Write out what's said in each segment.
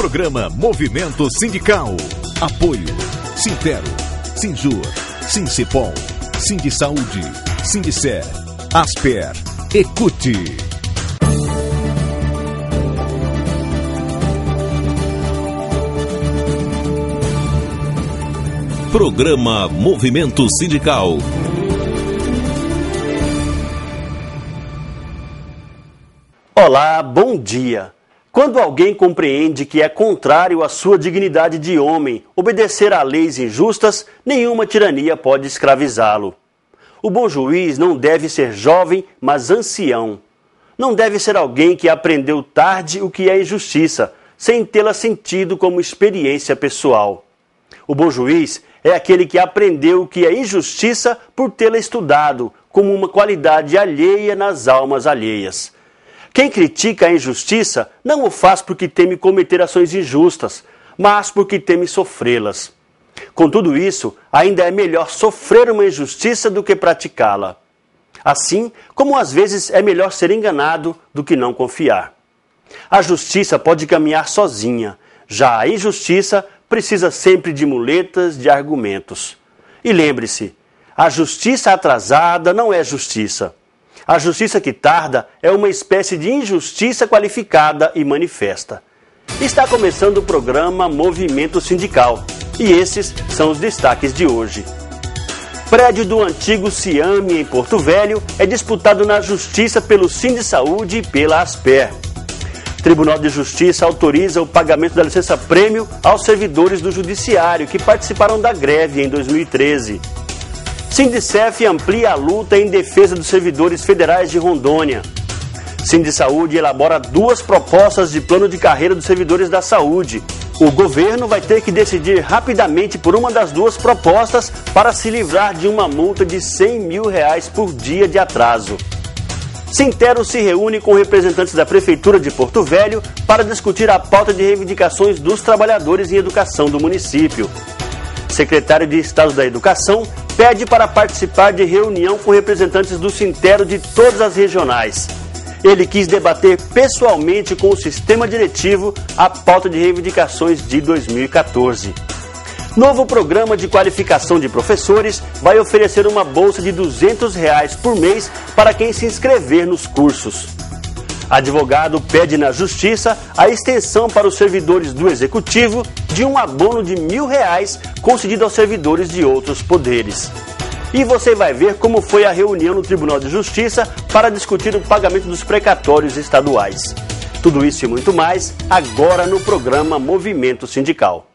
Programa Movimento Sindical. Apoio Sintero, Sinjur, Sincipol, Sindisaúde, Sindicer, Asper, Ecute. Programa Movimento Sindical. Olá, bom dia. Quando alguém compreende que é contrário à sua dignidade de homem obedecer a leis injustas, nenhuma tirania pode escravizá-lo. O bom juiz não deve ser jovem, mas ancião. Não deve ser alguém que aprendeu tarde o que é injustiça, sem tê-la sentido como experiência pessoal. O bom juiz é aquele que aprendeu o que é injustiça por tê-la estudado, como uma qualidade alheia nas almas alheias. Quem critica a injustiça não o faz porque teme cometer ações injustas, mas porque teme sofrê-las. Com tudo isso, ainda é melhor sofrer uma injustiça do que praticá-la. Assim como às vezes é melhor ser enganado do que não confiar. A justiça pode caminhar sozinha, já a injustiça precisa sempre de muletas, de argumentos. E lembre-se, a justiça atrasada não é justiça. A justiça que tarda é uma espécie de injustiça qualificada e manifesta. Está começando o programa Movimento Sindical, e esses são os destaques de hoje. Prédio do antigo Ciame, em Porto Velho, é disputado na Justiça pelo Sindisaúde e pela Asper. Tribunal de Justiça autoriza o pagamento da licença-prêmio aos servidores do Judiciário que participaram da greve em 2013. Sindicef amplia a luta em defesa dos servidores federais de Rondônia. Sindisaúde elabora 2 propostas de plano de carreira dos servidores da saúde. O governo vai ter que decidir rapidamente por uma das 2 propostas para se livrar de uma multa de R$100 mil por dia de atraso. Sintero se reúne com representantes da Prefeitura de Porto Velho para discutir a pauta de reivindicações dos trabalhadores em educação do município. Secretário de Estado da Educação pede para participar de reunião com representantes do Sintero de todas as regionais. Ele quis debater pessoalmente com o sistema diretivo a pauta de reivindicações de 2014. Novo programa de qualificação de professores vai oferecer uma bolsa de R$200 por mês para quem se inscrever nos cursos. Advogado pede na Justiça a extensão para os servidores do Executivo de um abono de R$1.000 concedido aos servidores de outros poderes. E você vai ver como foi a reunião no Tribunal de Justiça para discutir o pagamento dos precatórios estaduais. Tudo isso e muito mais agora no programa Movimento Sindical.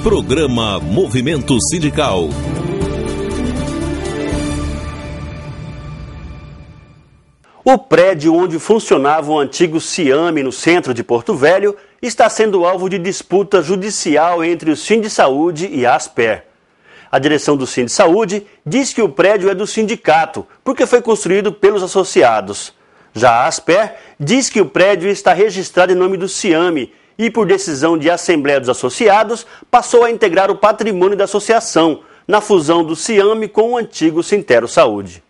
Programa Movimento Sindical. O prédio onde funcionava o antigo Ciame, no centro de Porto Velho, está sendo alvo de disputa judicial entre o Sindisaúde e a Asper. A direção do Sindisaúde diz que o prédio é do sindicato, porque foi construído pelos associados. Já a Asper diz que o prédio está registrado em nome do Ciame, e, por decisão de Assembleia dos Associados, passou a integrar o patrimônio da associação, na fusão do Ciame com o antigo Sintero Saúde.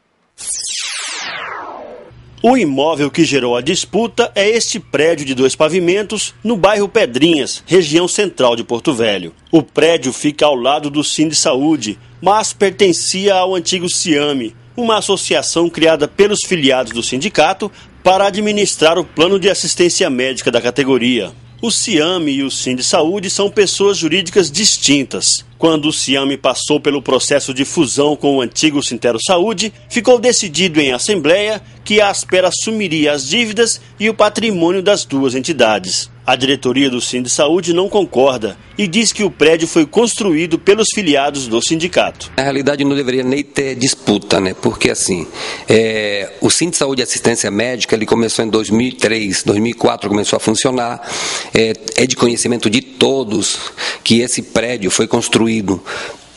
O imóvel que gerou a disputa é este prédio de 2 pavimentos no bairro Pedrinhas, região central de Porto Velho. O prédio fica ao lado do Sindisaúde, mas pertencia ao antigo Ciame, uma associação criada pelos filiados do sindicato para administrar o plano de assistência médica da categoria. O Ciame e o Sindisaúde são pessoas jurídicas distintas. Quando o Ciame passou pelo processo de fusão com o antigo Sintero Saúde, ficou decidido em assembleia que a Asper assumiria as dívidas e o patrimônio das 2 entidades. A diretoria do Sindisaúde não concorda e diz que o prédio foi construído pelos filiados do sindicato. Na realidade não deveria nem ter disputa, né? Porque assim, o Sindisaúde e Assistência Médica ele começou em 2003, 2004 começou a funcionar. É de conhecimento de todos que esse prédio foi construído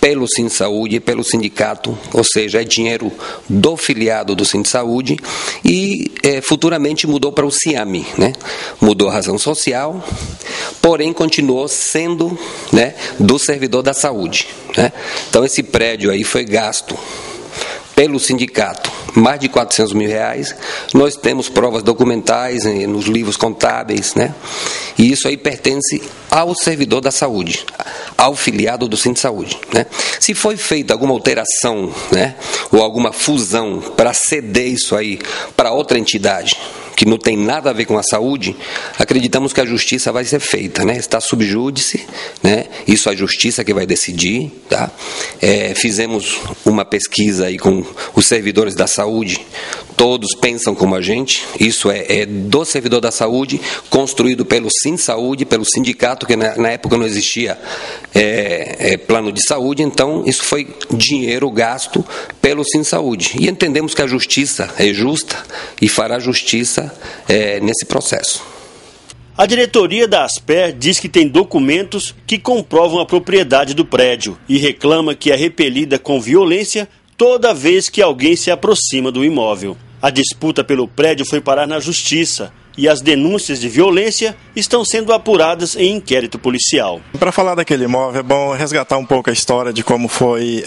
pelo Sindisaúde e pelo sindicato, ou seja, é dinheiro do filiado do Sindisaúde e futuramente mudou para o Ciame, né? Mudou a razão social, porém continuou sendo, né, do servidor da saúde, né? Então esse prédio aí foi gasto pelo sindicato mais de R$400 mil, nós temos provas documentais nos livros contábeis, né? E isso aí pertence ao servidor da saúde, ao filiado do Sindsaúde, né? Se foi feita alguma alteração, né, ou alguma fusão para ceder isso aí para outra entidade que não tem nada a ver com a saúde, acreditamos que a justiça vai ser feita, né? Está sub júdice, né? Isso é a justiça que vai decidir, tá? Fizemos uma pesquisa aí com os servidores da saúde, todos pensam como a gente, isso é do servidor da saúde, construído pelo Sindsaúde, pelo sindicato, que na época não existia plano de saúde, então isso foi dinheiro gasto pelo Sindsaúde. E entendemos que a justiça é justa e fará justiça nesse processo. A diretoria da Asper diz que tem documentos que comprovam a propriedade do prédio e reclama que é repelida com violência toda vez que alguém se aproxima do imóvel. A disputa pelo prédio foi parar na justiça e as denúncias de violência estão sendo apuradas em inquérito policial. Para falar daquele imóvel, é bom resgatar um pouco a história de como foi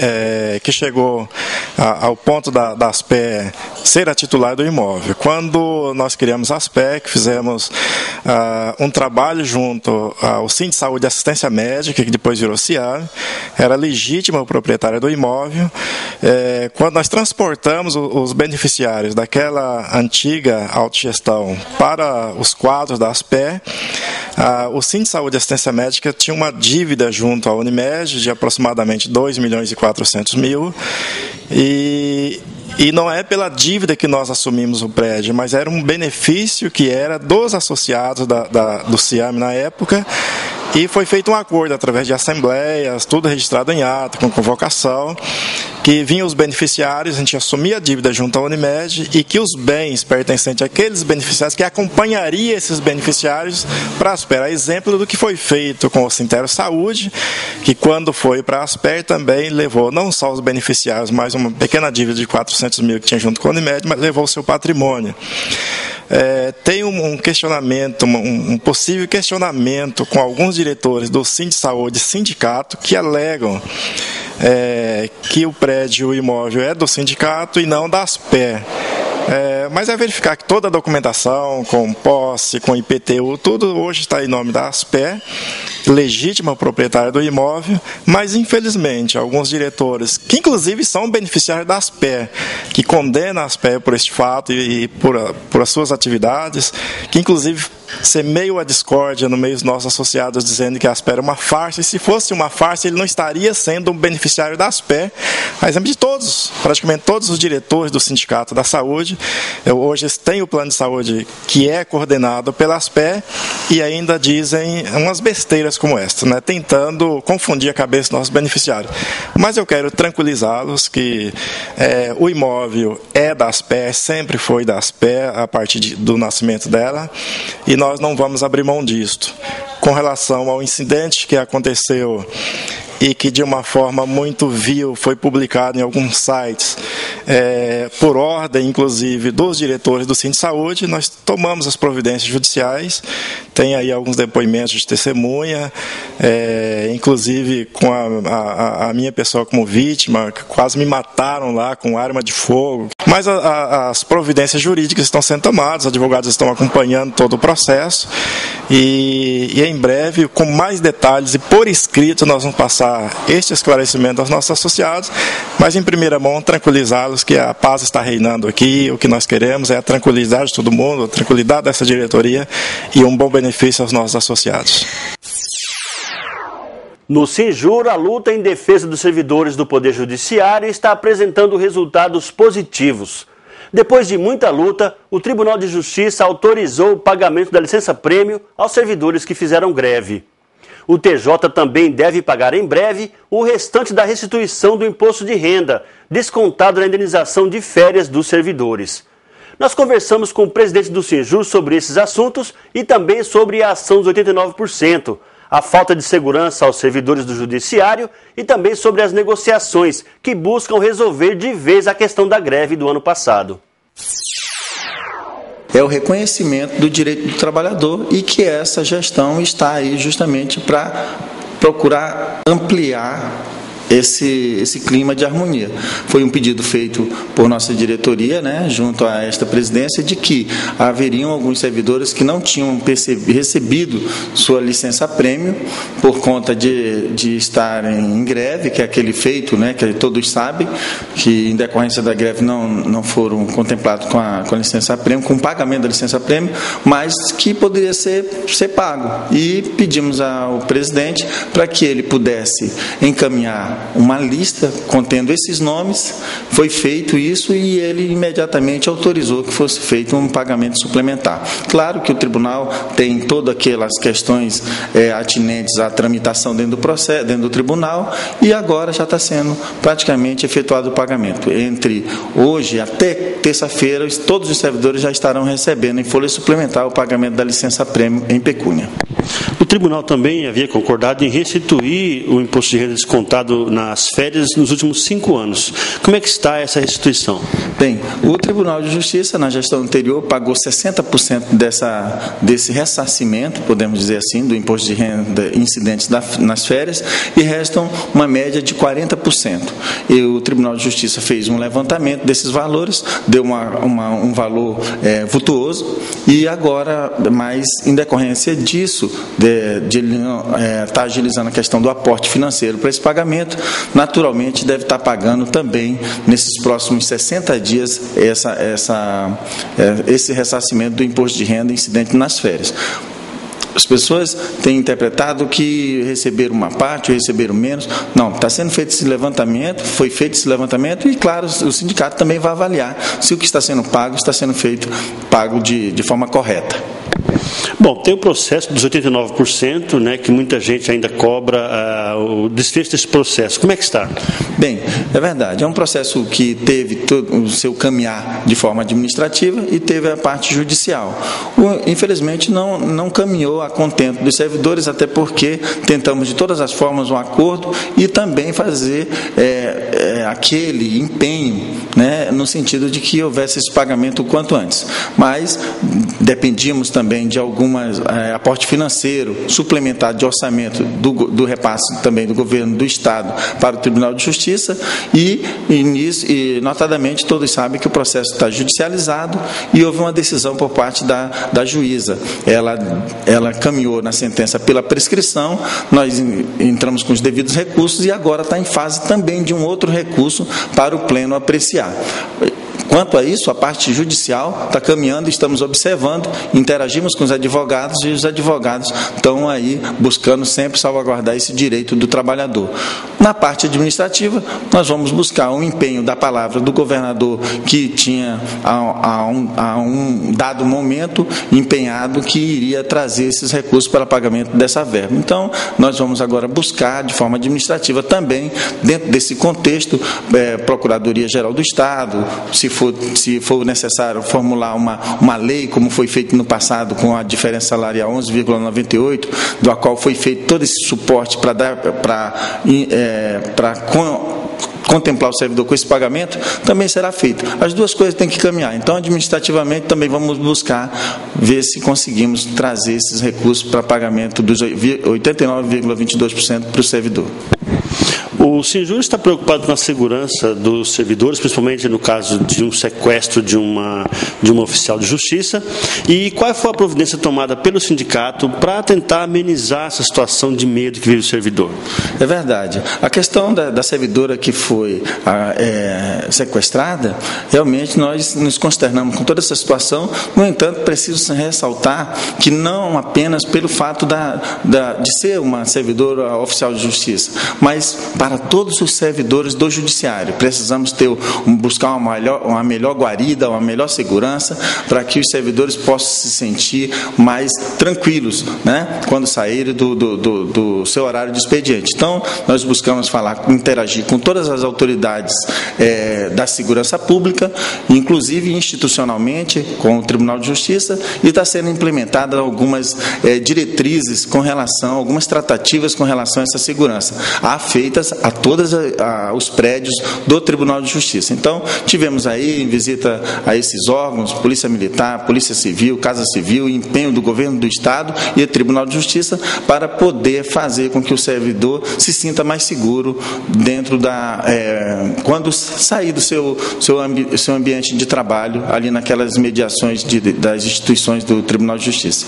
que chegou ao ponto da Asper ser a titular do imóvel. Quando nós criamos a Asper, fizemos um trabalho junto ao Sindsaúde de Assistência Médica, que depois virou CIAM, era legítima o proprietário do imóvel. Quando nós transportamos os beneficiários daquela antiga autogestão para os quadros da Asper, o Sindsaúde de Assistência Médica tinha uma dívida junto à Unimed de aproximadamente R$2.400.000 e não é pela dívida que nós assumimos o prédio, mas era um benefício que era dos associados do CIAM na época. E foi feito um acordo através de assembleias, tudo registrado em ato, com convocação, que vinham os beneficiários, a gente assumia a dívida junto à Unimed e que os bens pertencentes àqueles beneficiários, que acompanharia esses beneficiários para a Asper. A exemplo do que foi feito com o Sintero Saúde, que quando foi para a Asper também levou não só os beneficiários, mas uma pequena dívida de R$400.000 que tinha junto com a Unimed, mas levou o seu patrimônio. Tem um questionamento, um possível questionamento com alguns diretores do Sindsaúde sindicato que alegam que o prédio, o imóvel é do sindicato e não da Asper. Mas é verificar que toda a documentação, com posse, com IPTU, tudo hoje está em nome da Asper, legítima proprietária do imóvel, mas infelizmente alguns diretores, que inclusive são beneficiários da Asper, que condenam a Asper por este fato e por as suas atividades, que inclusive semeiam a discórdia no meio dos nossos associados, dizendo que a Asper é uma farsa, e se fosse uma farsa, ele não estaria sendo um beneficiário da Asper. A exemplo de todos, praticamente todos os diretores do Sindicato da Saúde, hoje têm o plano de saúde que é coordenado pela Asper e ainda dizem umas besteiras como esta, né, tentando confundir a cabeça dos nossos beneficiários. Mas eu quero tranquilizá-los que o imóvel é da Asper, sempre foi da Asper a partir do nascimento dela, e nós não vamos abrir mão disto. Com relação ao incidente que aconteceu e que de uma forma muito vil foi publicado em alguns sites, por ordem, inclusive, dos diretores do Sindsaúde, nós tomamos as providências judiciais, tem aí alguns depoimentos de testemunha, inclusive com a minha pessoa como vítima, que quase me mataram lá com arma de fogo. Mas as providências jurídicas estão sendo tomadas, os advogados estão acompanhando todo o processo, e em breve, com mais detalhes e por escrito, nós vamos passar este esclarecimento aos nossos associados, mas em primeira mão tranquilizá-los que a paz está reinando aqui, o que nós queremos é a tranquilidade de todo mundo, a tranquilidade dessa diretoria e um bom benefício aos nossos associados. No Sinjur, a luta em defesa dos servidores do Poder Judiciário está apresentando resultados positivos. Depois de muita luta, o Tribunal de Justiça autorizou o pagamento da licença-prêmio aos servidores que fizeram greve. O TJ também deve pagar em breve o restante da restituição do imposto de renda, descontado na indenização de férias dos servidores. Nós conversamos com o presidente do Sinjur sobre esses assuntos e também sobre a ação dos 89%, a falta de segurança aos servidores do Judiciário e também sobre as negociações que buscam resolver de vez a questão da greve do ano passado. É o reconhecimento do direito do trabalhador e que essa gestão está aí justamente para procurar ampliar esse clima de harmonia. Foi um pedido feito por nossa diretoria, né, junto a esta presidência, de que haveriam alguns servidores que não tinham recebido sua licença-prêmio por conta de estarem em greve, que é aquele feito, né, que todos sabem, que em decorrência da greve não foram contemplados com a licença-prêmio, com o pagamento da licença-prêmio, mas que poderia ser pago. E pedimos ao presidente para que ele pudesse encaminhar uma lista contendo esses nomes. Foi feito isso e ele imediatamente autorizou que fosse feito um pagamento suplementar. Claro que o tribunal tem todas aquelas questões atinentes à tramitação dentro do processo, dentro do tribunal, e agora já está sendo praticamente efetuado o pagamento. Entre hoje até terça-feira, todos os servidores já estarão recebendo em folha suplementar o pagamento da licença-prêmio em pecúnia. O tribunal também havia concordado em restituir o imposto de renda descontado nas férias nos últimos 5 anos. Como é que está essa restituição? Bem, o Tribunal de Justiça, na gestão anterior, pagou 60% desse ressarcimento, podemos dizer assim, do imposto de renda incidentes nas férias, e restam uma média de 40%. E o Tribunal de Justiça fez um levantamento desses valores, deu um valor vultuoso, e agora, mais em decorrência disso, de ele estar agilizando a questão do aporte financeiro para esse pagamento, naturalmente deve estar pagando também, nesses próximos 60 dias, esse ressarcimento do imposto de renda incidente nas férias. As pessoas têm interpretado que receberam uma parte ou receberam menos. Não, está sendo feito esse levantamento, foi feito esse levantamento e, claro, o sindicato também vai avaliar se o que está sendo pago está sendo pago de forma correta. Bom, tem o processo dos 89%, né, que muita gente ainda cobra o desfecho desse processo. Como é que está? Bem, é verdade. É um processo que teve todo o seu caminhar de forma administrativa e teve a parte judicial. Infelizmente, não caminhou a contento dos servidores, até porque tentamos de todas as formas um acordo e também fazer aquele empenho, né, no sentido de que houvesse esse pagamento o quanto antes. Mas dependíamos também de algumas aporte financeiro suplementar de orçamento do repasse também do governo do Estado para o Tribunal de Justiça e notadamente todos sabem que o processo está judicializado e houve uma decisão por parte da juíza. Ela caminhou na sentença pela prescrição, nós entramos com os devidos recursos e agora está em fase também de um outro recurso para o Pleno apreciar. Quanto a isso, a parte judicial está caminhando, estamos observando, interagimos com os advogados e os advogados estão aí buscando sempre salvaguardar esse direito do trabalhador. Na parte administrativa, nós vamos buscar um empenho da palavra do governador que tinha, a um dado momento, empenhado que iria trazer esses recursos para pagamento dessa verba. Então, nós vamos agora buscar, de forma administrativa também, dentro desse contexto, Procuradoria-Geral do Estado, se for necessário formular uma lei, como foi feito no passado com a diferença salarial 11,98, do qual foi feito todo esse suporte para contemplar o servidor com esse pagamento, também será feito. As duas coisas têm que caminhar. Então, administrativamente, também vamos buscar ver se conseguimos trazer esses recursos para pagamento dos 89,22% para o servidor. O Sinjur está preocupado com a segurança dos servidores, principalmente no caso de um sequestro de uma oficial de justiça. E qual foi a providência tomada pelo sindicato para tentar amenizar essa situação de medo que vive o servidor? É verdade. A questão da servidora que foi sequestrada, realmente nós nos consternamos com toda essa situação. No entanto, preciso ressaltar que não apenas pelo fato de ser uma servidora oficial de justiça, mas para todos os servidores do judiciário. Precisamos buscar uma melhor guarida, uma melhor segurança, para que os servidores possam se sentir mais tranquilos, né, quando saírem do seu horário de expediente. Então, nós buscamos interagir com todas as autoridades da segurança pública, inclusive institucionalmente, com o Tribunal de Justiça, e está sendo implementadas algumas diretrizes com relação, algumas tratativas com relação a essa segurança, feitas a todos os prédios do Tribunal de Justiça. Então, tivemos aí visita a esses órgãos, Polícia Militar, Polícia Civil, Casa Civil, empenho do Governo do Estado e do Tribunal de Justiça para poder fazer com que o servidor se sinta mais seguro dentro quando sair do seu ambiente de trabalho, ali naquelas mediações das instituições do Tribunal de Justiça.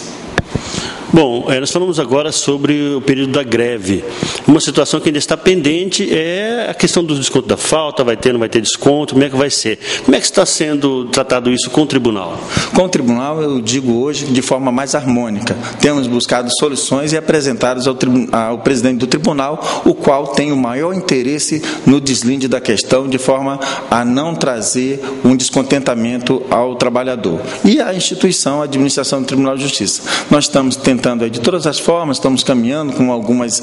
Bom, nós falamos agora sobre o período da greve. Uma situação que ainda está pendente é a questão do desconto da falta, vai ter, não vai ter desconto, como é que vai ser? Como é que está sendo tratado isso com o tribunal? Com o tribunal, eu digo hoje de forma mais harmônica. Temos buscado soluções e apresentadas ao presidente do tribunal, o qual tem o maior interesse no deslinde da questão, de forma a não trazer um descontentamento ao trabalhador. E a instituição, a administração do Tribunal de Justiça. Nós estamos tentando de todas as formas, estamos caminhando com algumas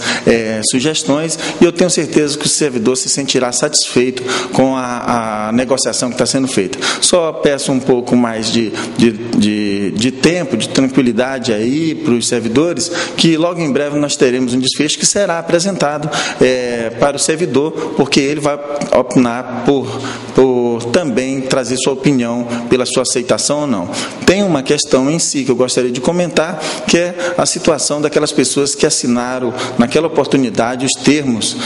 sugestões e eu tenho certeza que o servidor se sentirá satisfeito com a negociação que está sendo feita. Só peço um pouco mais de tempo, de tranquilidade aí para os servidores, que logo em breve nós teremos um desfecho que será apresentado para o servidor, porque ele vai optar por também trazer sua opinião pela sua aceitação ou não. Tem uma questão em si que eu gostaria de comentar, que é a situação daquelas pessoas que assinaram naquela oportunidade os termos,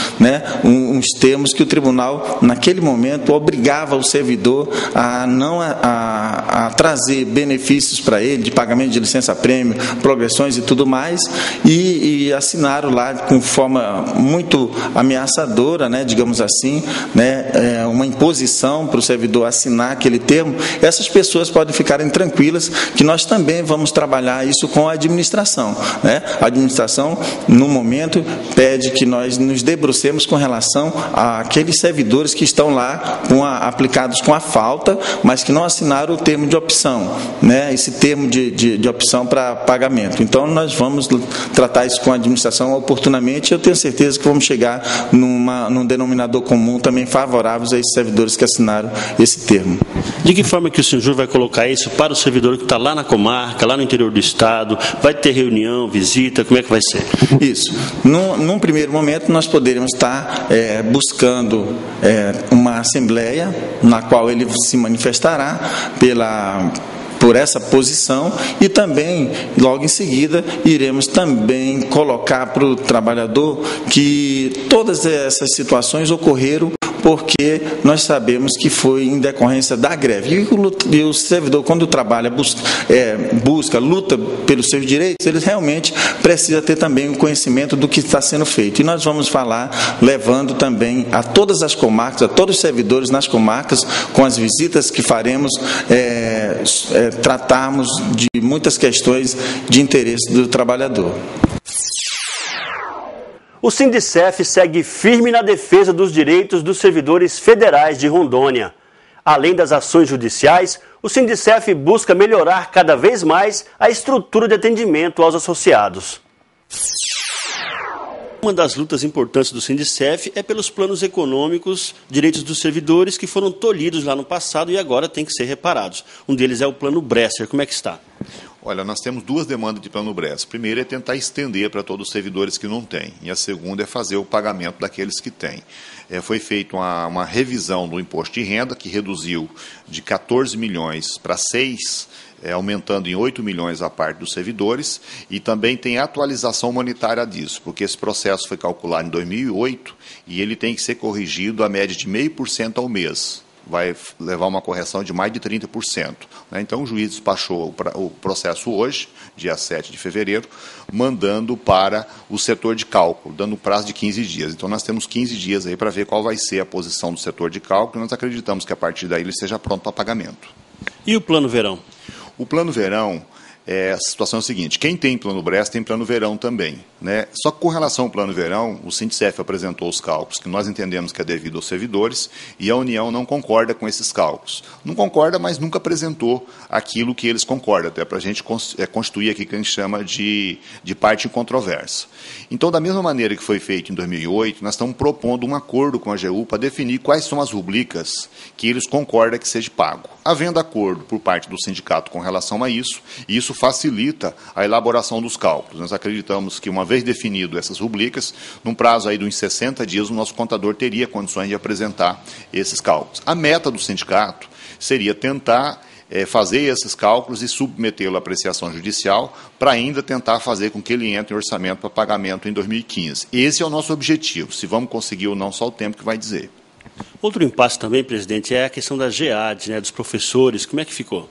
uns termos que o tribunal naquele momento obrigava o servidor a trazer benefícios para ele, de pagamento de licença-prêmio, progressões e tudo mais, e assinaram lá com forma muito ameaçadora, digamos assim, uma imposição para o servidor assinar aquele termo. Essas pessoas podem ficarem tranquilas que nós também vamos trabalhar isso com a administração. A administração, no momento, pede que nós nos debrucemos com relação àqueles servidores que estão lá aplicados com a falta, mas que não assinaram o termo de opção, esse termo de opção para pagamento. Então, nós vamos tratar isso com a administração oportunamente e eu tenho certeza que vamos chegar num denominador comum também favoráveis a esses servidores que assinaram esse termo. De que forma que o Sinjur vai colocar isso para o servidor que está lá na comarca, lá no interior do estado? Vai ter reunião, visita, como é que vai ser? Isso. Num primeiro momento, nós poderíamos estar buscando uma assembleia na qual ele se manifestará por essa posição e também, logo em seguida, iremos também colocar para o trabalhador que todas essas situações ocorreram porque nós sabemos que foi em decorrência da greve. E o servidor, quando trabalha, luta pelos seus direitos, ele realmente precisa ter também o conhecimento do que está sendo feito. E nós vamos falar, levando também a todas as comarcas, a todos os servidores nas comarcas, com as visitas que faremos, tratarmos de muitas questões de interesse do trabalhador. O Sindicef segue firme na defesa dos direitos dos servidores federais de Rondônia. Além das ações judiciais, o Sindicef busca melhorar cada vez mais a estrutura de atendimento aos associados. Uma das lutas importantes do Sindicef é pelos planos econômicos, direitos dos servidores que foram tolhidos lá no passado e agora têm que ser reparados. Um deles é o Plano Bresser. Como é que está? Olha, nós temos duas demandas de Plano Bresser. A primeira é tentar estender para todos os servidores que não têm. E a segunda é fazer o pagamento daqueles que têm. Foi feita uma revisão do imposto de renda, que reduziu de 14 milhões para 6, aumentando em 8 milhões a parte dos servidores, e também tem atualização monetária disso, porque esse processo foi calculado em 2008 e ele tem que ser corrigido a média de 0,5% ao mês. Vai levar uma correção de mais de 30%. Então, o juiz despachou o processo hoje, dia 7 de fevereiro, mandando para o setor de cálculo, dando prazo de 15 dias. Então, nós temos 15 dias aí para ver qual vai ser a posição do setor de cálculo, e nós acreditamos que, a partir daí, ele esteja pronto para pagamento. E o Plano Verão? O Plano Verão, a situação é a seguinte: quem tem Plano Bresser tem Plano Verão também. Só que com relação ao Plano Verão, o Sindicef apresentou os cálculos que nós entendemos que é devido aos servidores e a União não concorda com esses cálculos. Não concorda, mas nunca apresentou aquilo que eles concordam, até para a gente constituir aqui o que a gente chama de parte incontroversa. Então, da mesma maneira que foi feito em 2008, nós estamos propondo um acordo com a AGU para definir quais são as rubricas que eles concordam que seja pago. Havendo acordo por parte do sindicato com relação a isso, e isso facilita a elaboração dos cálculos. Nós acreditamos que, uma vez definido essas rubricas, num prazo aí de uns 60 dias, o nosso contador teria condições de apresentar esses cálculos. A meta do sindicato seria tentar fazer esses cálculos e submetê-lo à apreciação judicial para ainda tentar fazer com que ele entre em orçamento para pagamento em 2015. Esse é o nosso objetivo. Se vamos conseguir ou não, só o tempo que vai dizer. Outro impasse também, presidente, é a questão da GEAD, né, dos professores. Como é que ficou?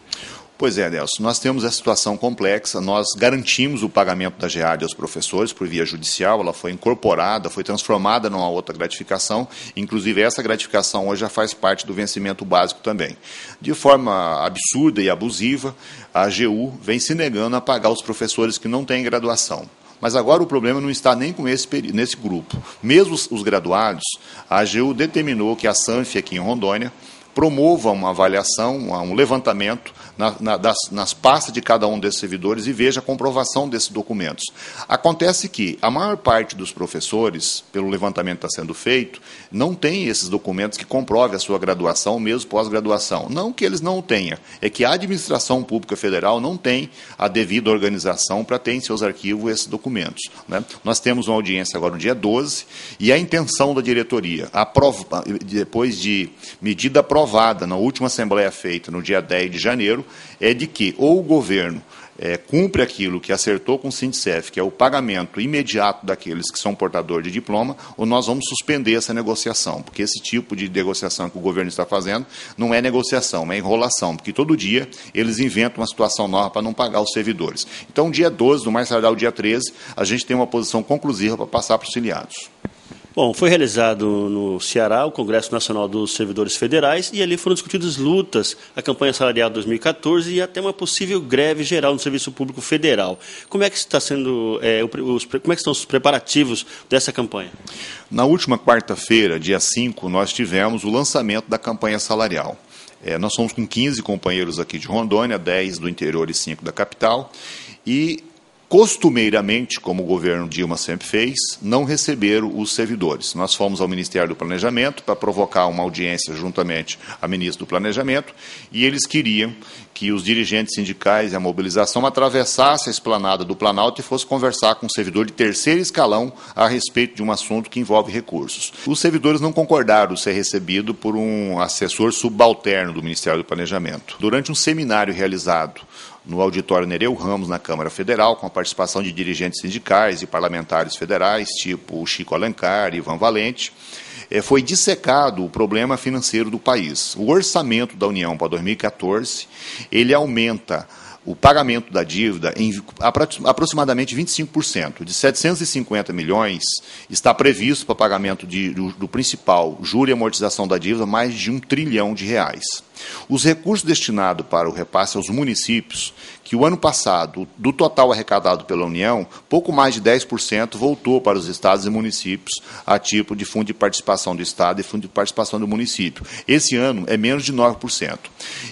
Pois é, Nelson, nós temos essa situação complexa, nós garantimos o pagamento da GEAD aos professores por via judicial, ela foi incorporada, foi transformada numa outra gratificação, inclusive essa gratificação hoje já faz parte do vencimento básico também. De forma absurda e abusiva, a AGU vem se negando a pagar os professores que não têm graduação. Mas agora o problema não está nem com nesse grupo. Mesmo os graduados, a AGU determinou que a SANF aqui em Rondônia promova uma avaliação, um levantamento nas pastas de cada um desses servidores e veja a comprovação desses documentos. Acontece que a maior parte dos professores, pelo levantamento que está sendo feito, não tem esses documentos que comprovem a sua graduação, mesmo pós-graduação. Não que eles não o tenham, é que a administração pública federal não tem a devida organização para ter em seus arquivos esses documentos, né? Nós temos uma audiência agora no dia 12 e a intenção da diretoria, depois de medida aprovada na última assembleia feita no dia 10 de janeiro, é de que ou o governo cumpre aquilo que acertou com o Sindicef, que é o pagamento imediato daqueles que são portadores de diploma, ou nós vamos suspender essa negociação, porque esse tipo de negociação que o governo está fazendo não é negociação, é enrolação, porque todo dia eles inventam uma situação nova para não pagar os servidores. Então, dia 12, no mais tardar o dia 13, a gente tem uma posição conclusiva para passar para os filiados. Bom, foi realizado no Ceará o Congresso Nacional dos Servidores Federais e ali foram discutidas lutas, a campanha salarial 2014 e até uma possível greve geral no Serviço Público Federal. Como é que está sendo, como é que estão os preparativos dessa campanha? Na última quarta-feira, dia 5, nós tivemos o lançamento da campanha salarial. Nós somos com 15 companheiros aqui de Rondônia, 10 do interior e 5 da capital, e costumeiramente, como o governo Dilma sempre fez, não receberam os servidores. Nós fomos ao Ministério do Planejamento para provocar uma audiência juntamente à ministra do Planejamento e eles queriam que os dirigentes sindicais e a mobilização atravessassem a esplanada do Planalto e fosse conversar com um servidor de terceiro escalão a respeito de um assunto que envolve recursos. Os servidores não concordaram ser recebido por um assessor subalterno do Ministério do Planejamento. Durante um seminário realizado no auditório Nereu Ramos, na Câmara Federal, com a participação de dirigentes sindicais e parlamentares federais, tipo Chico Alencar e Ivan Valente, foi dissecado o problema financeiro do país. O orçamento da União para 2014, ele aumenta o pagamento da dívida em aproximadamente 25%. De 750 milhões, está previsto para pagamento do principal juro e amortização da dívida mais de R$ 1 trilhão. Os recursos destinados para o repasse aos municípios, que o ano passado, do total arrecadado pela União, pouco mais de 10% voltou para os estados e municípios a tipo de fundo de participação do estado e fundo de participação do município. Esse ano é menos de 9%.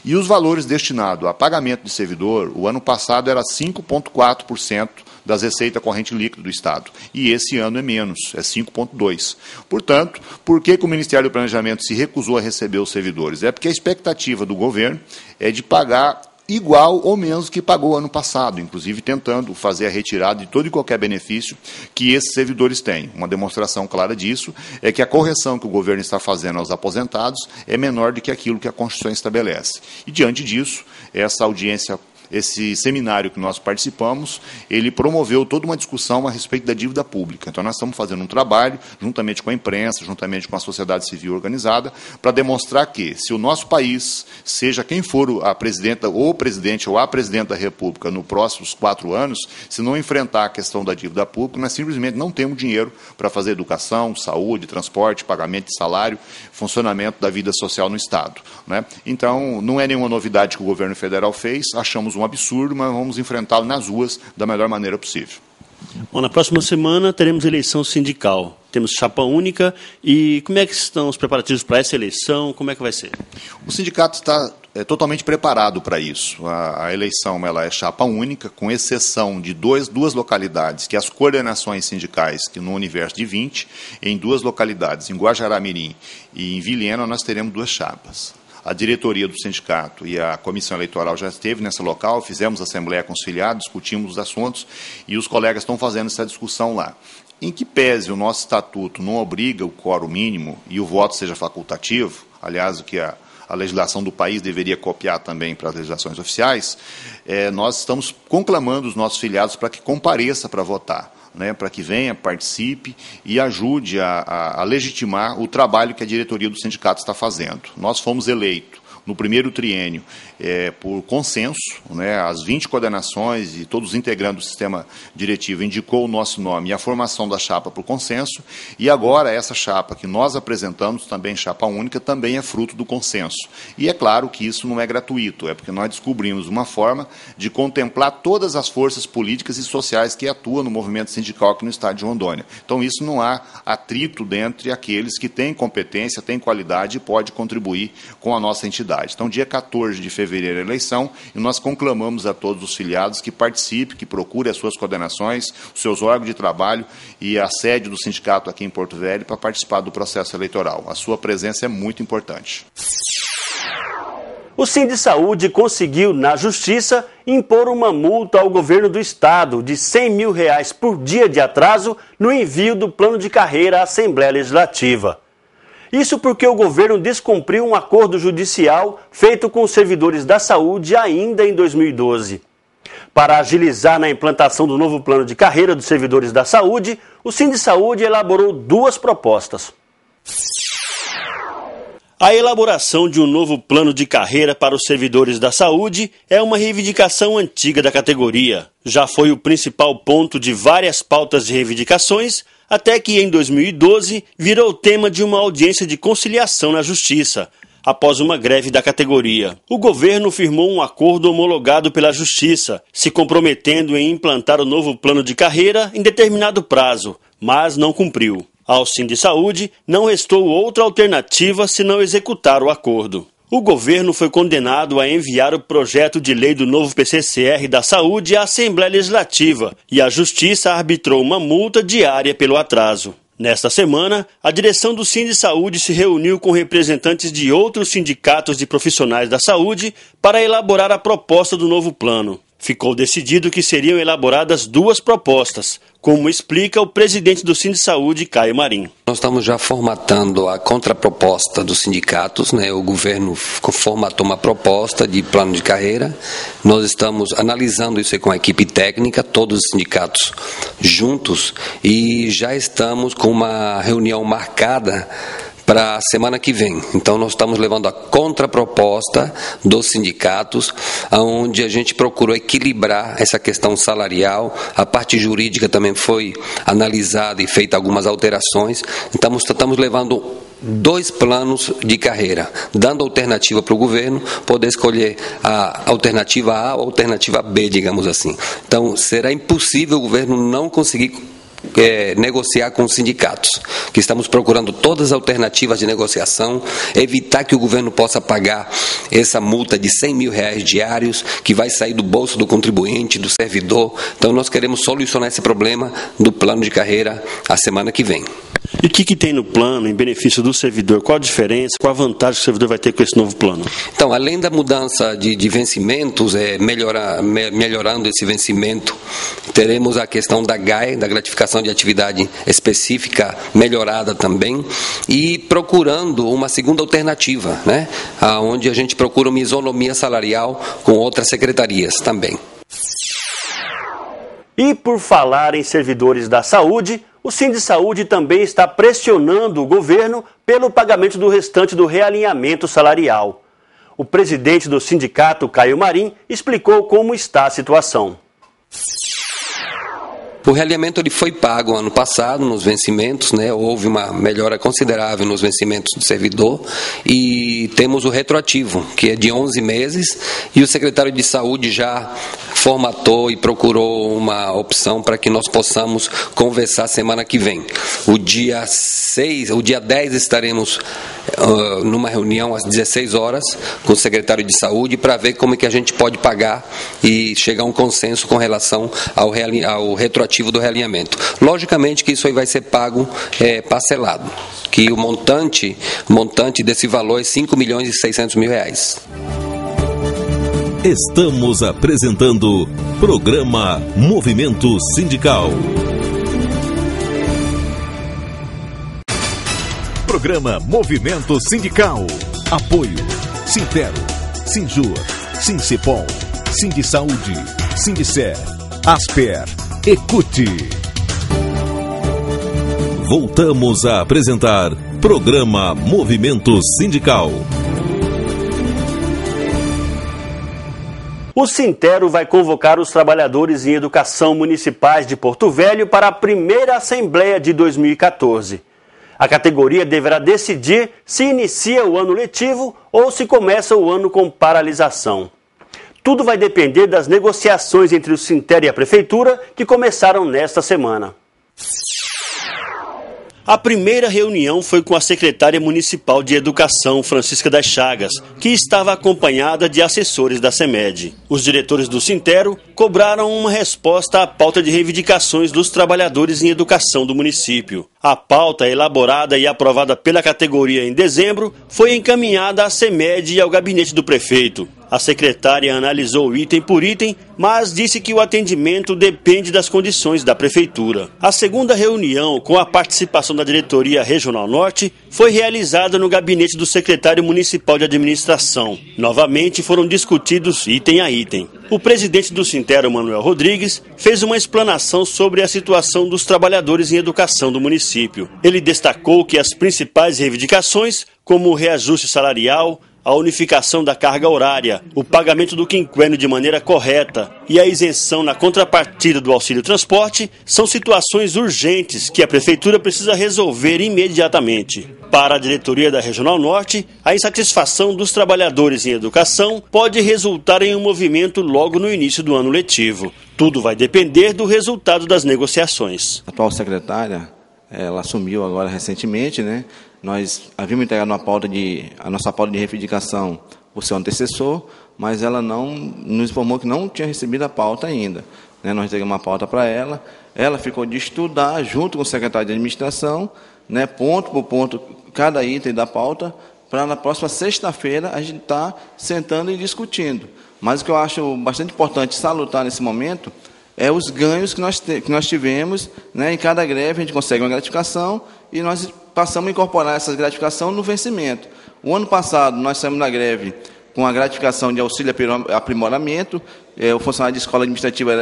E os valores destinados a pagamento de servidor, o ano passado era 5,4% das receitas corrente líquida do Estado. E esse ano é menos, é 5,2%. Portanto, por que o Ministério do Planejamento se recusou a receber os servidores? É porque a expectativa do governo é de pagar igual ou menos que pagou ano passado, inclusive tentando fazer a retirada de todo e qualquer benefício que esses servidores têm. Uma demonstração clara disso é que a correção que o governo está fazendo aos aposentados é menor do que aquilo que a Constituição estabelece. E, diante disso, essa audiência, esse seminário que nós participamos, ele promoveu toda uma discussão a respeito da dívida pública. Então, nós estamos fazendo um trabalho, juntamente com a imprensa, juntamente com a sociedade civil organizada, para demonstrar que, se o nosso país, seja quem for a presidenta, ou o presidente ou a presidente da República nos próximos 4 anos, se não enfrentar a questão da dívida pública, nós simplesmente não temos dinheiro para fazer educação, saúde, transporte, pagamento de salário, funcionamento da vida social no Estado, né? Então, não é nenhuma novidade que o governo federal fez, achamos um absurdo, mas vamos enfrentá-lo nas ruas da melhor maneira possível. Bom, na próxima semana teremos eleição sindical. Temos chapa única. E como é que estão os preparativos para essa eleição? Como é que vai ser? O sindicato está totalmente preparado para isso. A eleição ela é chapa única, com exceção de duas localidades, que as coordenações sindicais, que no universo de 20, em 2 localidades, em Guajará-Mirim e em Vilhena, nós teremos 2 chapas. A diretoria do sindicato e a comissão eleitoral já esteve nesse local, fizemos assembleia com os filiados, discutimos os assuntos e os colegas estão fazendo essa discussão lá. Em que pese o nosso estatuto não obriga o quórum mínimo e o voto seja facultativo, aliás, o que a legislação do país deveria copiar também para as legislações oficiais, nós estamos conclamando os nossos filiados para que compareça para votar, né, para que venha, participe e ajude a legitimar o trabalho que a diretoria do sindicato está fazendo. Nós fomos eleitos no primeiro triênio por consenso, né, as 20 coordenações e todos os integrantes do sistema diretivo indicou o nosso nome e a formação da chapa por consenso, e agora essa chapa que nós apresentamos, também chapa única, também é fruto do consenso. E é claro que isso não é gratuito, é porque nós descobrimos uma forma de contemplar todas as forças políticas e sociais que atuam no movimento sindical aqui no estado de Rondônia. Então, isso não há atrito dentre aqueles que têm competência, têm qualidade e podem contribuir com a nossa entidade. Então, dia 14 de fevereiro é a eleição e nós conclamamos a todos os filiados que participem, que procurem as suas coordenações, os seus órgãos de trabalho e a sede do sindicato aqui em Porto Velho para participar do processo eleitoral. A sua presença é muito importante. O Sindisaúde conseguiu, na Justiça, impor uma multa ao governo do Estado de R$100 mil por dia de atraso no envio do plano de carreira à Assembleia Legislativa. Isso porque o governo descumpriu um acordo judicial feito com os servidores da saúde ainda em 2012. Para agilizar na implantação do novo plano de carreira dos servidores da saúde, o Sindisaúde elaborou 2 propostas. A elaboração de um novo plano de carreira para os servidores da saúde é uma reivindicação antiga da categoria. Já foi o principal ponto de várias pautas de reivindicações, até que em 2012 virou tema de uma audiência de conciliação na Justiça, após uma greve da categoria. O governo firmou um acordo homologado pela Justiça, se comprometendo em implantar o novo plano de carreira em determinado prazo, mas não cumpriu. Ao Sindisaúde, não restou outra alternativa senão executar o acordo. O governo foi condenado a enviar o projeto de lei do novo PCCR da Saúde à Assembleia Legislativa e a Justiça arbitrou uma multa diária pelo atraso. Nesta semana, a direção do Sindisaúde se reuniu com representantes de outros sindicatos de profissionais da saúde para elaborar a proposta do novo plano. Ficou decidido que seriam elaboradas 2 propostas, como explica o presidente do Sindisaúde, Caio Marim. Nós estamos já formatando a contraproposta dos sindicatos, né? O governo formatou uma proposta de plano de carreira. Nós estamos analisando isso aí com a equipe técnica, todos os sindicatos juntos, e já estamos com uma reunião marcada para a semana que vem. Então, nós estamos levando a contraproposta dos sindicatos, onde a gente procurou equilibrar essa questão salarial. A parte jurídica também foi analisada e feita algumas alterações. Então, estamos levando 2 planos de carreira, dando alternativa para o governo poder escolher a alternativa A ou a alternativa B, digamos assim. Então, será impossível o governo não conseguir negociar com os sindicatos, que estamos procurando todas as alternativas de negociação, evitar que o governo possa pagar essa multa de R$100 mil diários, que vai sair do bolso do contribuinte, do servidor. Então nós queremos solucionar esse problema do plano de carreira a semana que vem. E o que tem no plano em benefício do servidor? Qual a diferença, qual a vantagem que o servidor vai ter com esse novo plano? Então, além da mudança de vencimentos, melhorando esse vencimento, teremos a questão da GAE, da gratificação de atividade específica, melhorada também, e procurando uma segunda alternativa, né? Onde a gente procura uma isonomia salarial com outras secretarias também. E por falar em servidores da saúde, o Sindisaúde também está pressionando o governo pelo pagamento do restante do realinhamento salarial. O presidente do sindicato, Caio Marim, explicou como está a situação. O realinhamento ele foi pago ano passado nos vencimentos, né? Houve uma melhora considerável nos vencimentos do servidor e temos o retroativo, que é de 11 meses, e o secretário de Saúde já formatou e procurou uma opção para que nós possamos conversar semana que vem. O dia 10 estaremos numa reunião às 16 horas com o secretário de Saúde para ver como é que a gente pode pagar e chegar a um consenso com relação ao retroativo do realinhamento. Logicamente que isso aí vai ser pago parcelado, que o montante desse valor é R$5.600.000. Estamos apresentando programa Movimento Sindical. Programa Movimento Sindical. Apoio Sintero, Sinjur, Sincipol, Sindisaúde, Sindicer, Asper, Ecute. Voltamos a apresentar programa Movimento Sindical. O Sintero vai convocar os trabalhadores em educação municipais de Porto Velho para a primeira Assembleia de 2014. A categoria deverá decidir se inicia o ano letivo ou se começa o ano com paralisação. Tudo vai depender das negociações entre o Sintero e a Prefeitura que começaram nesta semana. A primeira reunião foi com a secretária municipal de Educação, Francisca das Chagas, que estava acompanhada de assessores da CEMED. Os diretores do Sintero cobraram uma resposta à pauta de reivindicações dos trabalhadores em educação do município. A pauta, elaborada e aprovada pela categoria em dezembro, foi encaminhada à CEMED e ao gabinete do prefeito. A secretária analisou item por item, mas disse que o atendimento depende das condições da prefeitura. A segunda reunião, com a participação da diretoria Regional Norte, foi realizada no gabinete do secretário municipal de administração. Novamente foram discutidos item a item. O presidente do Sintero, Manuel Rodrigues, fez uma explanação sobre a situação dos trabalhadores em educação do município. Ele destacou que as principais reivindicações, como o reajuste salarial, a unificação da carga horária, o pagamento do quinquênio de maneira correta e a isenção na contrapartida do auxílio transporte são situações urgentes que a Prefeitura precisa resolver imediatamente. Para a diretoria da Regional Norte, a insatisfação dos trabalhadores em educação pode resultar em um movimento logo no início do ano letivo. Tudo vai depender do resultado das negociações. A atual secretária, ela assumiu agora recentemente, né? Nós havíamos entregado a nossa pauta de reivindicação por seu antecessor, mas ela nos informou que não tinha recebido a pauta ainda. Nós entregamos uma pauta para ela ficou de estudar junto com o secretário de administração, ponto por ponto, cada item da pauta, para na próxima sexta-feira a gente estar sentando e discutindo. Mas o que eu acho bastante importante salutar nesse momento é os ganhos que nós tivemos, em cada greve a gente consegue uma gratificação e nós passamos a incorporar essa gratificação no vencimento. O ano passado nós saímos da greve com a gratificação de auxílio aprimoramento, o funcionário de escola administrativa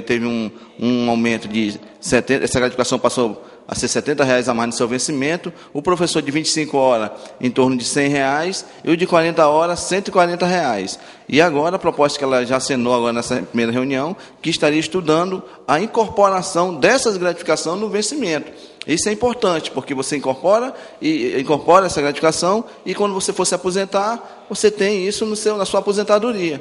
teve um aumento de 70, essa gratificação passou a ser R$70 a mais no seu vencimento, o professor de 25 horas em torno de R$100 e o de 40 horas R$140. E agora a proposta que ela já assinou agora nessa primeira reunião, que estaria estudando a incorporação dessas gratificações no vencimento. Isso é importante, porque você incorpora essa gratificação e quando você for se aposentar, você tem isso na sua aposentadoria,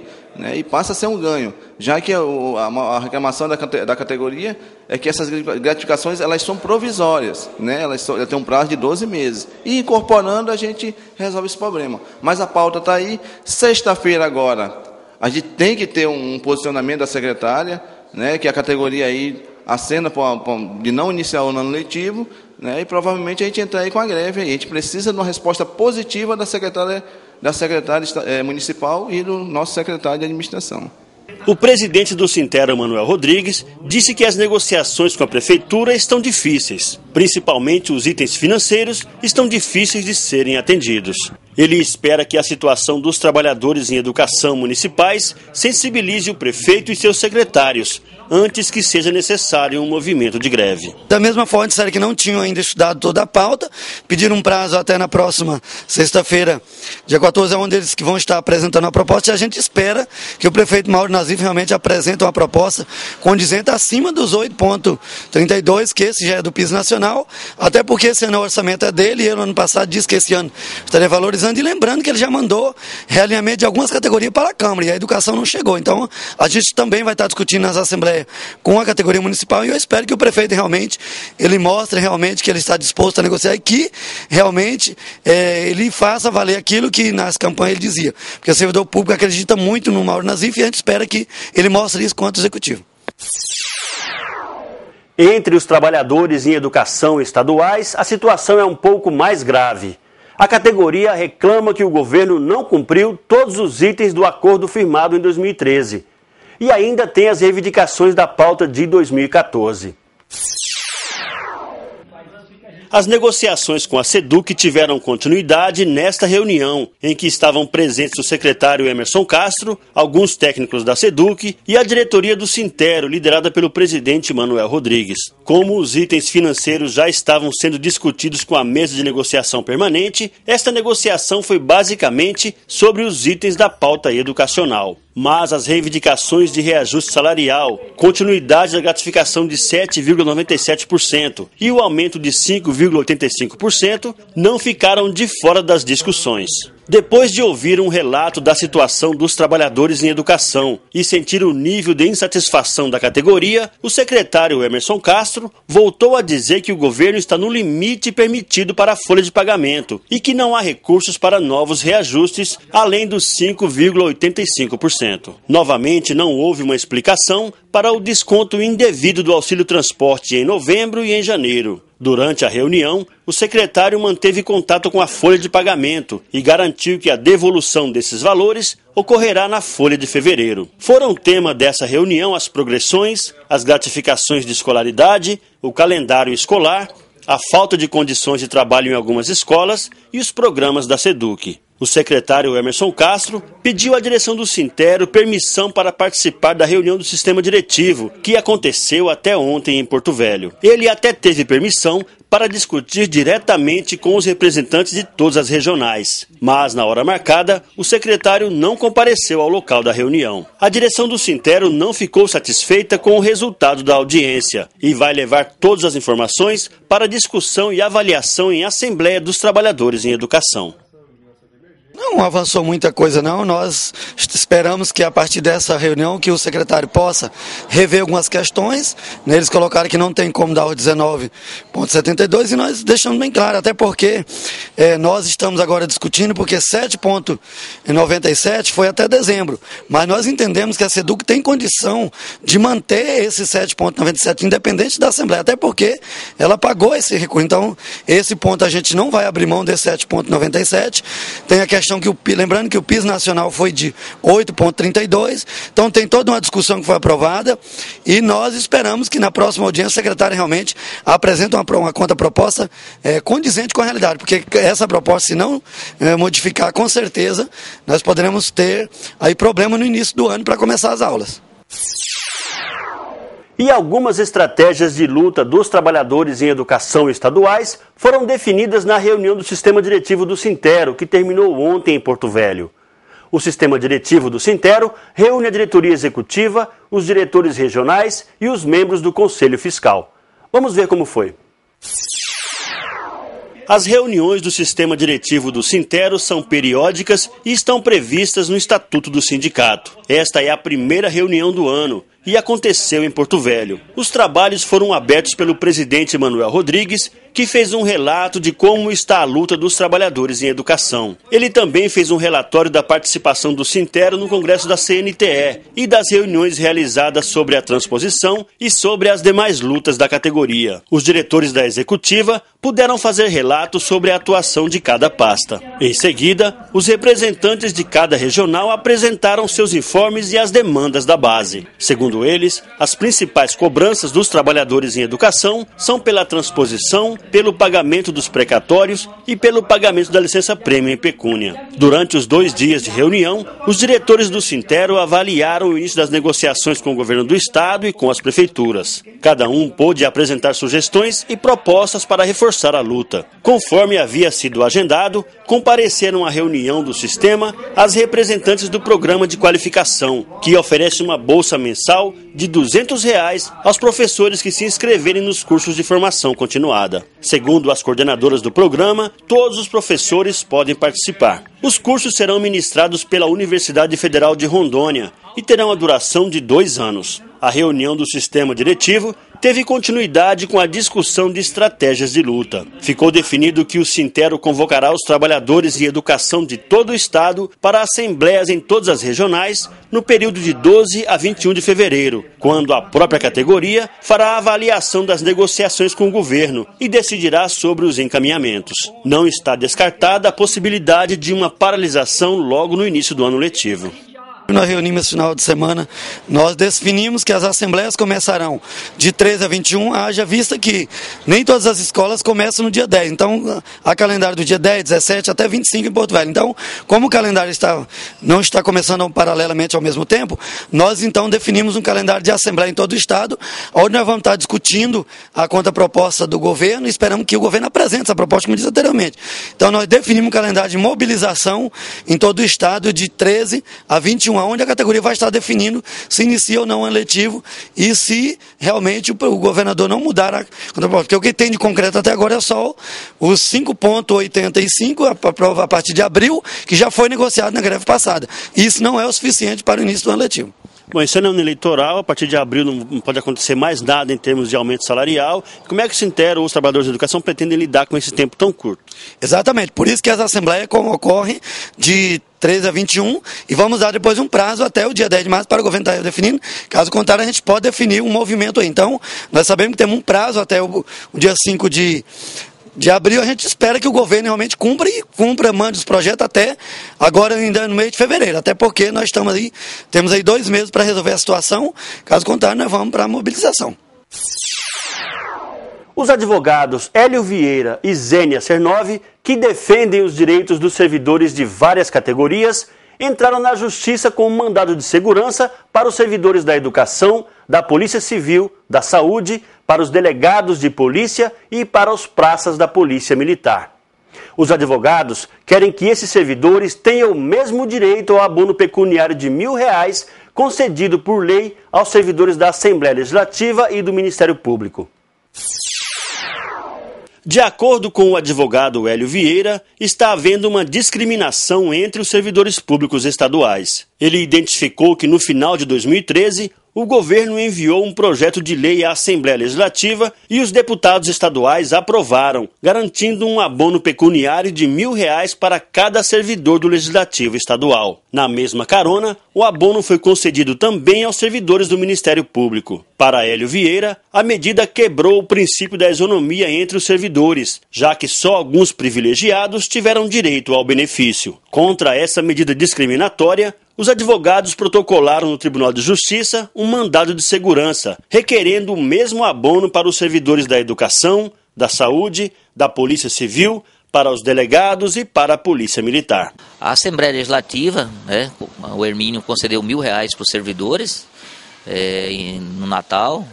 e passa a ser um ganho, já que a reclamação da categoria é que essas gratificações elas são provisórias, elas têm um prazo de 12 meses, e incorporando a gente resolve esse problema. Mas a pauta está aí, sexta-feira agora, a gente tem que ter um posicionamento da secretária, que a categoria aí acena de não iniciar o ano letivo, e provavelmente a gente entra aí com a greve. A gente precisa de uma resposta positiva da secretária municipal e do nosso secretário de administração. O presidente do Sintero, Manuel Rodrigues, disse que as negociações com a Prefeitura estão difíceis. Principalmente os itens financeiros estão difíceis de serem atendidos. Ele espera que a situação dos trabalhadores em educação municipais sensibilize o prefeito e seus secretários antes que seja necessário um movimento de greve. Da mesma forma, disseram que não tinham ainda estudado toda a pauta, pediram um prazo até na próxima sexta-feira, dia 14, onde eles que vão estar apresentando a proposta, e a gente espera que o prefeito Mauro Nazif realmente apresente uma proposta condizente acima dos 8,32, que esse já é do piso nacional, até porque esse ano o orçamento é dele, e ele, no ano passado, disse que esse ano estaria valorizando, e lembrando que ele já mandou realinhamento de algumas categorias para a Câmara, e a educação não chegou. Então, a gente também vai estar discutindo nas assembleias com a categoria municipal, e eu espero que o prefeito realmente, ele mostre realmente que ele está disposto a negociar, e que realmente ele faça valer aquilo que nas campanhas ele dizia. Porque o servidor público acredita muito no Mauro Nazif, e a gente espera que ele mostre isso quanto executivo. Entre os trabalhadores em educação estaduais, a situação é um pouco mais grave. A categoria reclama que o governo não cumpriu todos os itens do acordo firmado em 2013. E ainda tem as reivindicações da pauta de 2014. As negociações com a SEDUC tiveram continuidade nesta reunião, em que estavam presentes o secretário Emerson Castro, alguns técnicos da SEDUC e a diretoria do Sintero, liderada pelo presidente Manuel Rodrigues. Como os itens financeiros já estavam sendo discutidos com a mesa de negociação permanente, esta negociação foi basicamente sobre os itens da pauta educacional. Mas as reivindicações de reajuste salarial, continuidade da gratificação de 7,97% e o aumento de 5,85% não ficaram de fora das discussões. Depois de ouvir um relato da situação dos trabalhadores em educação e sentir o nível de insatisfação da categoria, o secretário Emerson Castro voltou a dizer que o governo está no limite permitido para a folha de pagamento e que não há recursos para novos reajustes, além dos 5,85%. Novamente, não houve uma explicação para o desconto indevido do auxílio transporte em novembro e em janeiro. Durante a reunião, o secretário manteve contato com a folha de pagamento e garantiu que a devolução desses valores ocorrerá na folha de fevereiro. Foram tema dessa reunião as progressões, as gratificações de escolaridade, o calendário escolar, a falta de condições de trabalho em algumas escolas e os programas da SEDUC. O secretário Emerson Castro pediu à direção do Sintero permissão para participar da reunião do sistema diretivo, que aconteceu até ontem em Porto Velho. Ele até teve permissão para discutir diretamente com os representantes de todas as regionais. Mas, na hora marcada, o secretário não compareceu ao local da reunião. A direção do Sintero não ficou satisfeita com o resultado da audiência e vai levar todas as informações para discussão e avaliação em Assembleia dos Trabalhadores em Educação. Não avançou muita coisa não, nós esperamos que a partir dessa reunião que o secretário possa rever algumas questões, eles colocaram que não tem como dar os 19,72 e nós deixamos bem claro, até porque nós estamos agora discutindo porque 7,97 foi até dezembro, mas nós entendemos que a SEDUC tem condição de manter esse 7,97 independente da Assembleia, até porque ela pagou esse recurso, então esse ponto a gente não vai abrir mão desse 7,97, tem a questão que lembrando que o piso nacional foi de 8,32, então tem toda uma discussão que foi aprovada e nós esperamos que na próxima audiência o secretário realmente apresente uma contraproposta condizente com a realidade, porque essa proposta, se não modificar, com certeza nós poderemos ter aí problema no início do ano para começar as aulas. E algumas estratégias de luta dos trabalhadores em educação estaduais foram definidas na reunião do Sistema Diretivo do Sintero, que terminou ontem em Porto Velho. O Sistema Diretivo do Sintero reúne a diretoria executiva, os diretores regionais e os membros do Conselho Fiscal. Vamos ver como foi. As reuniões do Sistema Diretivo do Sintero são periódicas e estão previstas no Estatuto do Sindicato. Esta é a primeira reunião do ano e aconteceu em Porto Velho. Os trabalhos foram abertos pelo presidente Manuel Rodrigues, que fez um relato de como está a luta dos trabalhadores em educação. Ele também fez um relatório da participação do Sintero no Congresso da CNTE e das reuniões realizadas sobre a transposição e sobre as demais lutas da categoria. Os diretores da executiva puderam fazer relatos sobre a atuação de cada pasta. Em seguida, os representantes de cada regional apresentaram seus informes uniformes e as demandas da base. Segundo eles, as principais cobranças dos trabalhadores em educação são pela transposição, pelo pagamento dos precatórios e pelo pagamento da licença-prêmio em pecúnia. Durante os 2 dias de reunião, os diretores do Sintero avaliaram o início das negociações com o governo do estado e com as prefeituras. Cada um pôde apresentar sugestões e propostas para reforçar a luta. Conforme havia sido agendado, compareceram à reunião do sistema as representantes do programa de qualificação, que oferece uma bolsa mensal de R$ 200 aos professores que se inscreverem nos cursos de formação continuada. Segundo as coordenadoras do programa, todos os professores podem participar. Os cursos serão ministrados pela Universidade Federal de Rondônia e terão a duração de 2 anos. A reunião do sistema diretivo teve continuidade com a discussão de estratégias de luta. Ficou definido que o Sintero convocará os trabalhadores em educação de todo o estado para assembleias em todas as regionais no período de 12 a 21 de fevereiro, quando a própria categoria fará a avaliação das negociações com o governo e decidirá sobre os encaminhamentos. Não está descartada a possibilidade de uma paralisação logo no início do ano letivo. Nós reunimos esse final de semana, nós definimos que as assembleias começarão de 13 a 21, haja vista que nem todas as escolas começam no dia 10, então há calendário do dia 10, 17 até 25 em Porto Velho. Então, como o calendário não está começando paralelamente ao mesmo tempo, nós então definimos um calendário de assembleia em todo o estado, onde nós vamos estar discutindo a contraproposta do governo e esperamos que o governo apresente essa proposta, como disse anteriormente. Então, nós definimos um calendário de mobilização em todo o estado de 13 a 21, onde a categoria vai estar definindo se inicia ou não o ano letivo e se realmente o governador não mudar a contraproposta. Porque o que tem de concreto até agora é só os 5,85 a partir de abril, que já foi negociado na greve passada. Isso não é o suficiente para o início do ano letivo. Bom, esse ano é um ano eleitoral, a partir de abril não pode acontecer mais nada em termos de aumento salarial. Como é que o Sintero ou os trabalhadores da educação pretendem lidar com esse tempo tão curto? Exatamente, por isso que as assembleias ocorrem de 13 a 21 e vamos dar depois um prazo até o dia 10 de março para o governo estar definindo. Caso contrário, a gente pode definir um movimento aí. Então, nós sabemos que temos um prazo até o dia 5 de abril. A gente espera que o governo realmente cumpra, mande os projetos até agora ainda no mês de fevereiro, até porque nós temos aí 2 meses para resolver a situação. Caso contrário, nós vamos para a mobilização. Os advogados Hélio Vieira e Zênia Cernov, que defendem os direitos dos servidores de várias categorias, entraram na justiça com um mandado de segurança para os servidores da educação, da Polícia Civil, da Saúde, para os delegados de polícia e para os praças da Polícia Militar. Os advogados querem que esses servidores tenham o mesmo direito ao abono pecuniário de R$ 1.000 concedido por lei aos servidores da Assembleia Legislativa e do Ministério Público. De acordo com o advogado Hélio Vieira, está havendo uma discriminação entre os servidores públicos estaduais. Ele identificou que no final de 2013, o governo enviou um projeto de lei à Assembleia Legislativa e os deputados estaduais aprovaram, garantindo um abono pecuniário de R$ 1.000 para cada servidor do Legislativo estadual. Na mesma carona, o abono foi concedido também aos servidores do Ministério Público. Para Hélio Vieira, a medida quebrou o princípio da isonomia entre os servidores, já que só alguns privilegiados tiveram direito ao benefício. Contra essa medida discriminatória, os advogados protocolaram no Tribunal de Justiça um mandado de segurança, requerendo o mesmo abono para os servidores da educação, da saúde, da Polícia Civil, para os delegados e para a Polícia Militar. A Assembleia Legislativa, o Hermínio concedeu R$ 1.000 para os servidores no Natal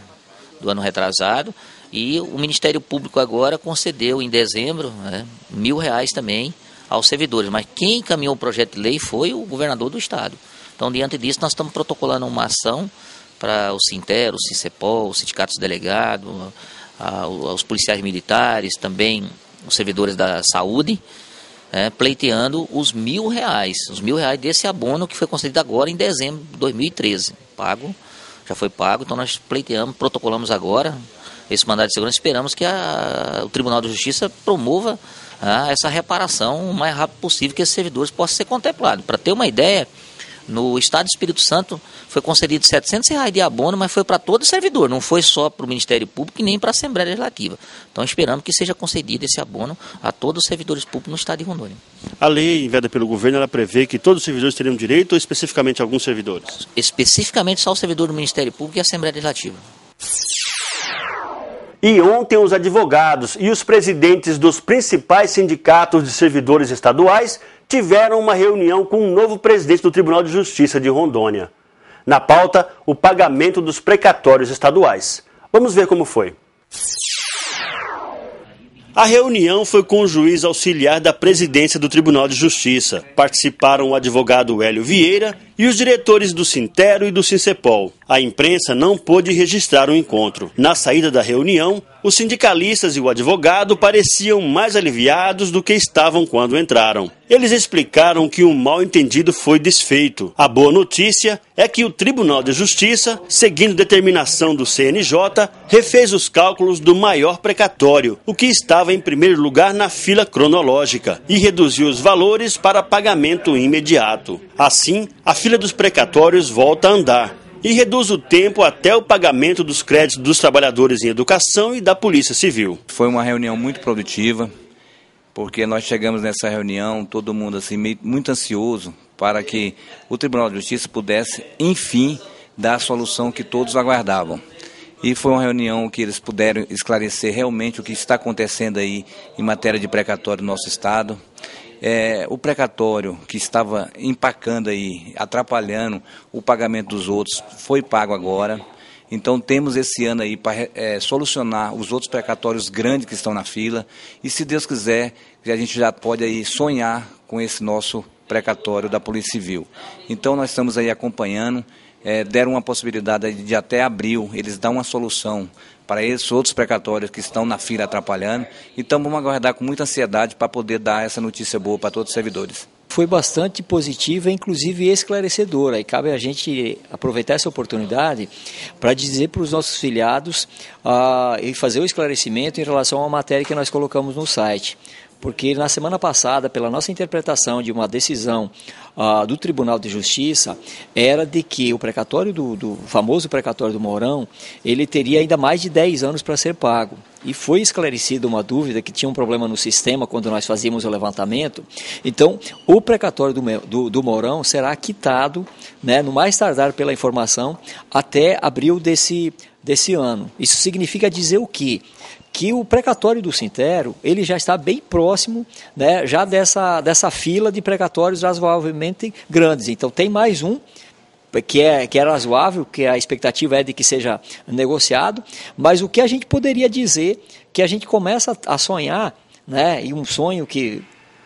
do ano retrasado, e o Ministério Público agora concedeu em dezembro R$ 1.000 também aos servidores, mas quem encaminhou o projeto de lei foi o governador do estado. Então, diante disso, nós estamos protocolando uma ação para o Sintero, o Sincepol, os sindicatos delegados, os policiais militares, também os servidores da saúde, pleiteando os R$ 1.000, os R$ 1.000 desse abono que foi concedido agora em dezembro de 2013. Já foi pago, então nós pleiteamos, protocolamos agora esse mandado de segurança, esperamos que o Tribunal de Justiça promova essa reparação o mais rápido possível, que esses servidores possam ser contemplados. Para ter uma ideia, No estado do Espírito Santo foi concedido R$700 de abono, mas foi para todo servidor, não foi só para o Ministério Público e nem para a Assembleia Legislativa. Então esperamos que seja concedido esse abono a todos os servidores públicos no estado de Rondônia. A lei enviada pelo governo, ela prevê que todos os servidores teriam direito ou especificamente alguns servidores? Especificamente só o servidor do Ministério Público e a Assembleia Legislativa. E ontem os advogados e os presidentes dos principais sindicatos de servidores estaduais tiveram uma reunião com o novo presidente do Tribunal de Justiça de Rondônia. Na pauta, o pagamento dos precatórios estaduais. Vamos ver como foi. A reunião foi com o juiz auxiliar da presidência do Tribunal de Justiça. Participaram o advogado Hélio Vieira e os diretores do Sintero e do Sincepol. A imprensa não pôde registrar o encontro. Na saída da reunião, os sindicalistas e o advogado pareciam mais aliviados do que estavam quando entraram. Eles explicaram que um mal-entendido foi desfeito. A boa notícia é que o Tribunal de Justiça, seguindo determinação do CNJ, refez os cálculos do maior precatório, o que estava em primeiro lugar na fila cronológica, e reduziu os valores para pagamento imediato. Assim, a fila dos precatórios volta a andar e reduz o tempo até o pagamento dos créditos dos trabalhadores em educação e da Polícia Civil. Foi uma reunião muito produtiva, porque nós chegamos nessa reunião, todo mundo assim, muito ansioso para que o Tribunal de Justiça pudesse, enfim, dar a solução que todos aguardavam. E foi uma reunião que eles puderam esclarecer realmente o que está acontecendo aí em matéria de precatório no nosso estado. O precatório que estava empacando aí, atrapalhando o pagamento dos outros, foi pago agora. Então temos esse ano aí para solucionar os outros precatórios grandes que estão na fila. E se Deus quiser, a gente já pode aí sonhar com esse nosso precatório da Polícia Civil. Então nós estamos aí acompanhando, deram uma possibilidade de até abril eles dar uma solução para esses outros precatórios que estão na fila atrapalhando. Então vamos aguardar com muita ansiedade para poder dar essa notícia boa para todos os servidores. Foi bastante positiva, inclusive esclarecedora, e cabe a gente aproveitar essa oportunidade para dizer para os nossos filiados e fazer o esclarecimento em relação à matéria que nós colocamos no site. Porque na semana passada, pela nossa interpretação de uma decisão do Tribunal de Justiça, era de que o precatório do famoso precatório do Mourão, ele teria ainda mais de 10 anos para ser pago. E foi esclarecida uma dúvida que tinha um problema no sistema quando nós fazíamos o levantamento. Então, o precatório do Mourão será quitado, né, no mais tardar pela informação, até abril desse ano. Isso significa dizer o quê? Que o precatório do Sintero, ele já está bem próximo, né, já dessa fila de precatórios razoavelmente grandes. Então tem mais um que é razoável, que a expectativa é de que seja negociado, mas o que a gente poderia dizer, que a gente começa a sonhar, né, e um sonho que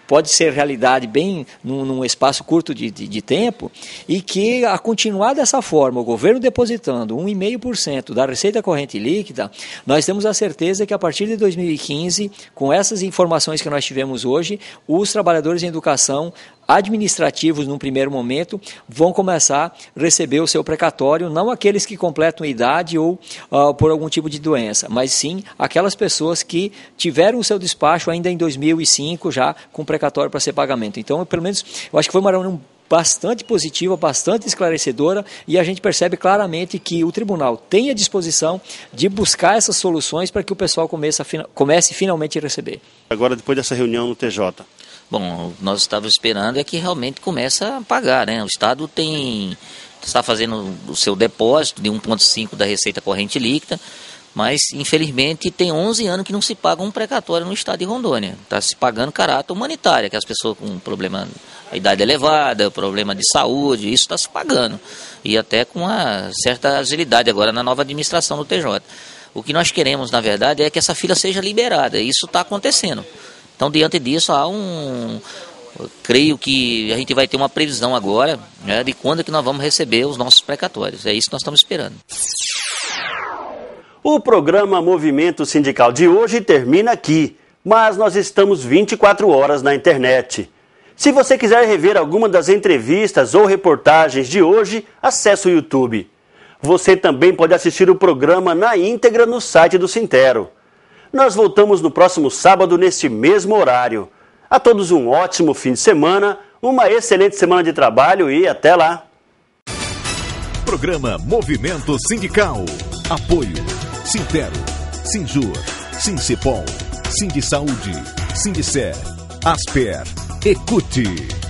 pode ser realidade bem num espaço curto de tempo, e que a continuar dessa forma, o governo depositando 1,5% da receita corrente líquida, nós temos a certeza que a partir de 2015, com essas informações que nós tivemos hoje, os trabalhadores em educação administrativos, num primeiro momento, vão começar a receber o seu precatório, não aqueles que completam idade ou por algum tipo de doença, mas sim aquelas pessoas que tiveram o seu despacho ainda em 2005, já com precatório para ser pagamento. Então, pelo menos, eu acho que foi uma reunião bastante positiva, bastante esclarecedora, e a gente percebe claramente que o tribunal tem a disposição de buscar essas soluções para que o pessoal comece finalmente a receber. Agora, depois dessa reunião no TJ. Bom, nós estávamos esperando é que realmente comece a pagar, né? O Estado está fazendo o seu depósito de 1,5% da receita corrente líquida, mas infelizmente tem 11 anos que não se paga um precatório no Estado de Rondônia. Está se pagando caráter humanitário, que as pessoas com problema, a idade elevada, problema de saúde, isso está se pagando. E até com uma certa agilidade agora na nova administração do TJ. O que nós queremos, na verdade, é que essa fila seja liberada, e isso está acontecendo. Então, diante disso, creio que a gente vai ter uma previsão agora, né, de quando que nós vamos receber os nossos precatórios. É isso que nós estamos esperando. O programa Movimento Sindical de hoje termina aqui, mas nós estamos 24 horas na internet. Se você quiser rever alguma das entrevistas ou reportagens de hoje, acesse o YouTube. Você também pode assistir o programa na íntegra no site do Sintero. Nós voltamos no próximo sábado, neste mesmo horário. A todos um ótimo fim de semana, uma excelente semana de trabalho e até lá! Programa Movimento Sindical. Apoio Sintero, Sinjur, Sincepol, Sindisaúde, Sindicer, Asper, Ecute.